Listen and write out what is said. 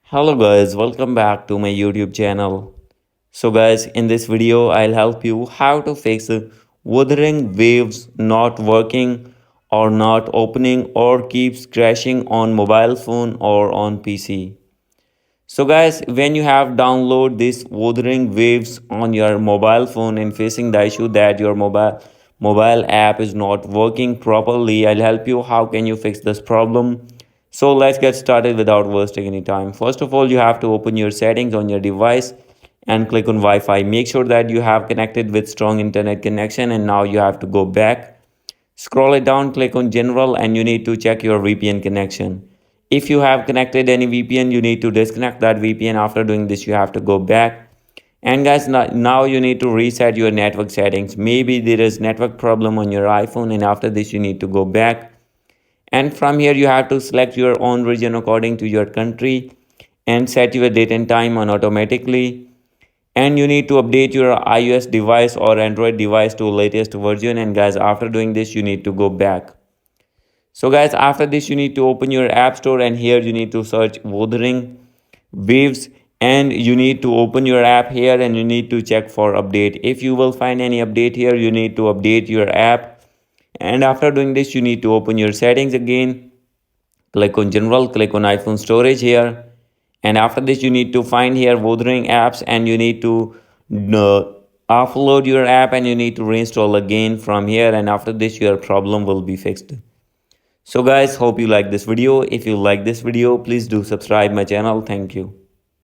Hello guys, welcome back to my YouTube channel. So guys, in this video I'll help you how to fix Wuthering waves not working or not opening or keeps crashing on mobile phone or on PC. So guys, when you have download this Wuthering waves on your mobile phone and facing the issue that your mobile app is not working properly, I'll help you how can you fix this problem. So let's get started without wasting any time. First of all, you have to open your settings on your device and click on Wi-Fi. Make sure that you have connected with strong internet connection, and now you have to go back. Scroll it down, click on general, and you need to check your VPN connection. If you have connected any VPN, you need to disconnect that VPN. After doing this, you have to go back. And guys, now you need to reset your network settings. Maybe there is network problem on your iPhone, and after this you need to go back. And from here you have to select your own region according to your country and set your date and time on automatically. And you need to update your iOS device or Android device to latest version. And guys, after doing this you need to go back. So guys, after this you need to open your app store, and here you need to search Wuthering waves, and you need to open your app here and you need to check for update. If you will find any update here, you need to update your app. And after doing this you need to open your settings again, click on general, click on iPhone storage here, and after this you need to find here Wuthering apps, and you need to uh, offload your app and you need to reinstall again from here, and after this your problem will be fixed. So guys, hope you like this video. If you like this video, please do subscribe my channel. Thank you.